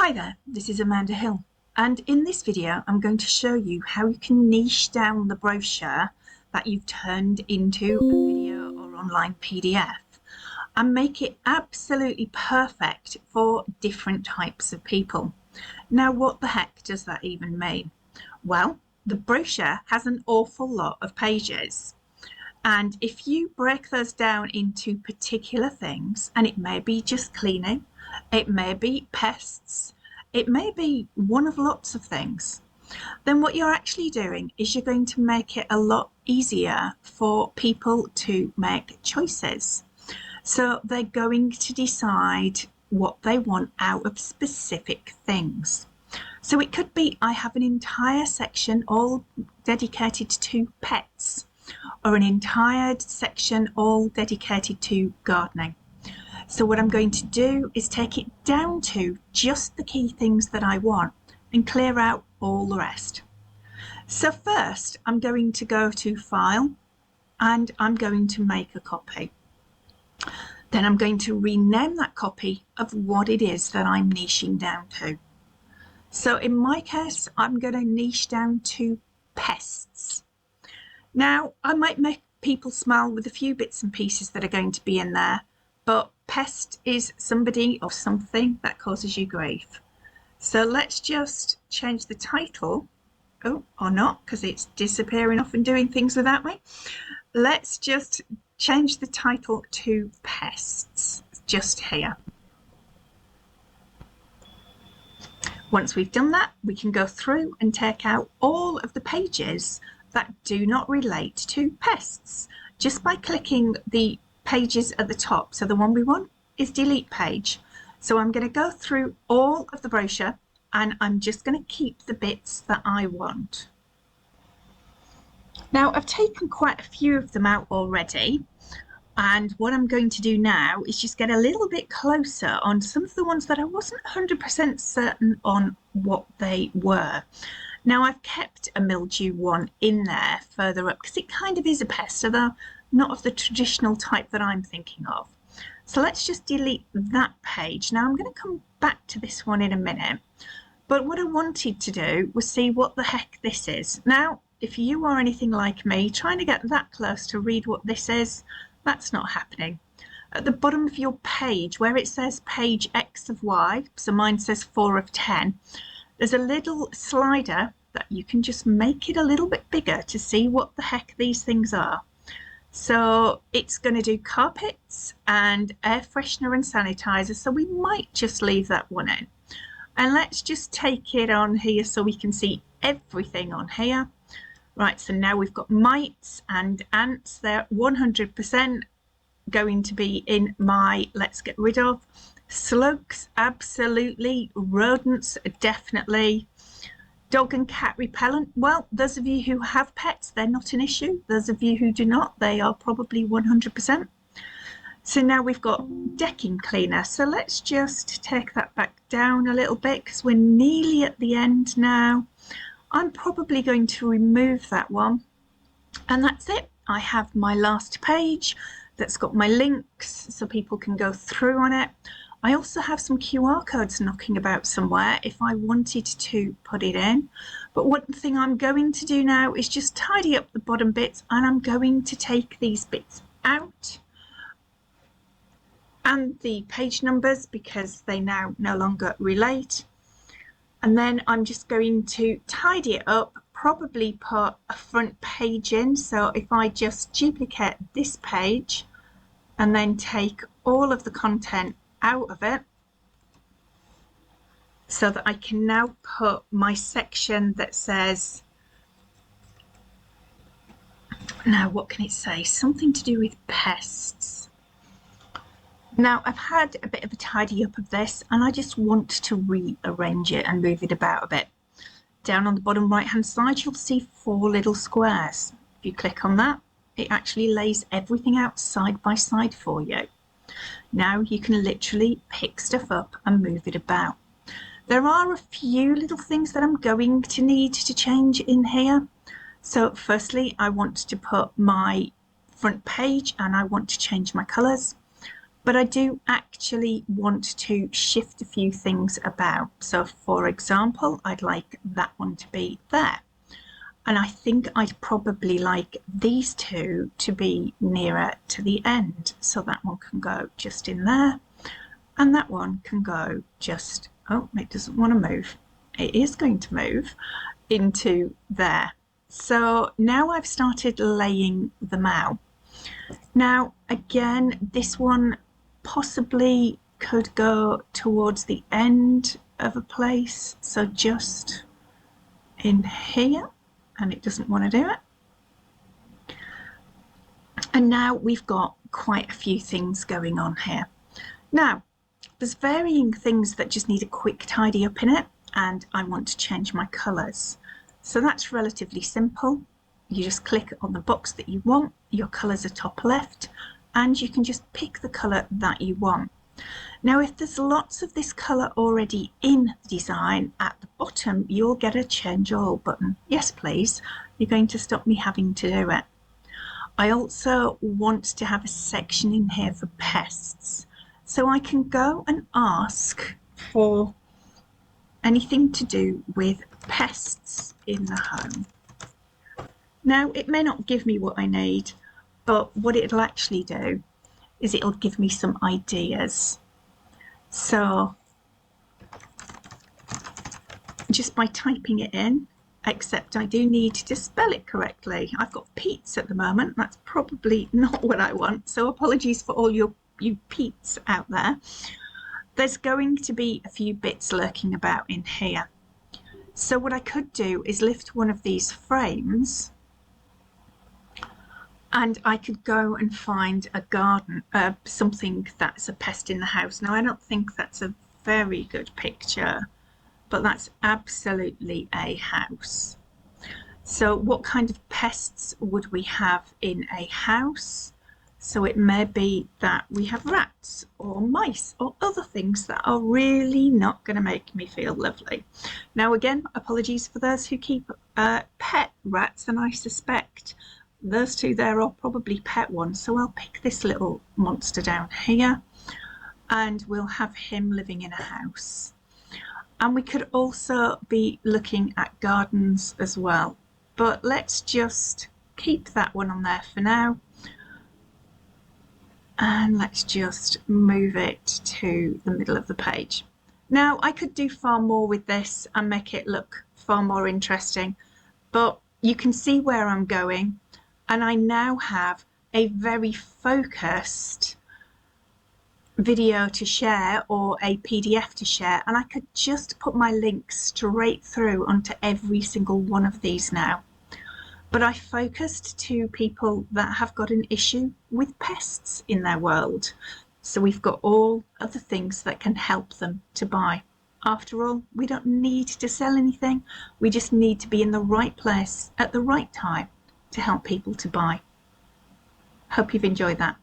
Hi there, this is Amanda Hill, and in this video I'm going to show you how you can niche down the brochure that you've turned into a video or online PDF and make it absolutely perfect for different types of people. Now, what the heck does that even mean? Well, the brochure has an awful lot of pages, and if you break those down into particular things, and it may be just cleaning, it may be pests, it may be one of lots of things, then what you're actually doing is you're going to make it a lot easier for people to make choices. So they're going to decide what they want out of specific things. So it could be, I have an entire section all dedicated to pets, or an entire section all dedicated to gardening. So what I'm going to do is take it down to just the key things that I want and clear out all the rest. So first I'm going to go to File and I'm going to make a copy. Then I'm going to rename that copy of what it is that I'm niching down to. So in my case, I'm going to niche down to pests. Now, I might make people smile with a few bits and pieces that are going to be in there, but pest is somebody or something that causes you grief. So let's just change the title. Oh, or not, because it's disappearing off and doing things without me. Let's just change the title to pests, just here. Once we've done that, we can go through and take out all of the pages that do not relate to pests just by clicking the pages at the top. So the one we want is delete page. So I'm going to go through all of the brochure and I'm just going to keep the bits that I want. Now, I've taken quite a few of them out already, and what I'm going to do now is just get a little bit closer on some of the ones that I wasn't 100% certain on what they were. Now, I've kept a mildew one in there further up because it kind of is a pest, although not of the traditional type that I'm thinking of. So let's just delete that page. Now, I'm going to come back to this one in a minute, but what I wanted to do was see what the heck this is. Now, if you are anything like me, trying to get that close to read what this is, that's not happening. At the bottom of your page, where it says page X of Y, so mine says 4 of 10, there's a little slider that you can just make it a little bit bigger to see what the heck these things are. So it's going to do carpets and air freshener and sanitizer, so we might just leave that one in. And let's just take it on here so we can see everything on here. Right, so now we've got mites and ants. They're 100% going to be in my let's get rid of. Slugs, absolutely. Rodents, definitely. Dog and cat repellent. Well, those of you who have pets, they're not an issue. Those of you who do not, they are probably 100%. So now we've got decking cleaner. So let's just take that back down a little bit because we're nearly at the end now. I'm probably going to remove that one. And that's it. I have my last page that's got my links so people can go through on it. I also have some QR codes knocking about somewhere if I wanted to put it in. But one thing I'm going to do now is just tidy up the bottom bits, and I'm going to take these bits out and the page numbers because they now no longer relate. And then I'm just going to tidy it up, probably put a front page in. So if I just duplicate this page and then take all of the content out of it so that I can now put my section that says, now what can it say? Something to do with pests. Now, I've had a bit of a tidy up of this and I just want to rearrange it and move it about a bit. Down on the bottom right hand side, you'll see 4 little squares. If you click on that, it actually lays everything out side by side for you. Now you can literally pick stuff up and move it about. There are a few little things that I'm going to need to change in here. So firstly, I want to put my front page and I want to change my colours. but I do actually want to shift a few things about. So for example, I'd like that one to be there. And I think I'd probably like these two to be nearer to the end. So that one can go just in there. And that one can go just, oh, it doesn't want to move. It is going to move into there. So now I've started laying them out. Now, again, this one possibly could go towards the end of a place. So just in here, and it doesn't want to do it. And now we've got quite a few things going on here. Now, there's varying things that just need a quick tidy up in it, and I want to change my colours. So that's relatively simple. You just click on the box that you want, your colours are top left, and you can just pick the colour that you want. Now, if there's lots of this colour already in the design, at the bottom you'll get a change all button. Yes, please. You're going to stop me having to do it. I also want to have a section in here for pests. So I can go and ask for anything to do with pests in the home. Now, it may not give me what I need, but what it'll actually do is it'll give me some ideas. So just by typing it in, except I do need to spell it correctly. I've got Pete's at the moment. That's probably not what I want. So apologies for all you Pete's out there. There's going to be a few bits lurking about in here. So what I could do is lift one of these frames and I could go and find a garden, something that's a pest in the house. Now, I don't think that's a very good picture, but that's absolutely a house. So what kind of pests would we have in a house? So it may be that we have rats or mice or other things that are really not going to make me feel lovely. Now, again, apologies for those who keep pet rats, and I suspect those two there are probably pet ones. So I'll pick this little monster down here and we'll have him living in a house. And we could also be looking at gardens as well. But let's just keep that one on there for now. And let's just move it to the middle of the page. Now, I could do far more with this and make it look far more interesting, but you can see where I'm going, and I now have a very focused video to share or a PDF to share, and I could just put my link straight through onto every single one of these now. But I focused to people that have got an issue with pests in their world. So we've got all of the things that can help them to buy. After all, we don't need to sell anything. We just need to be in the right place at the right time to help people to buy. Hope you've enjoyed that.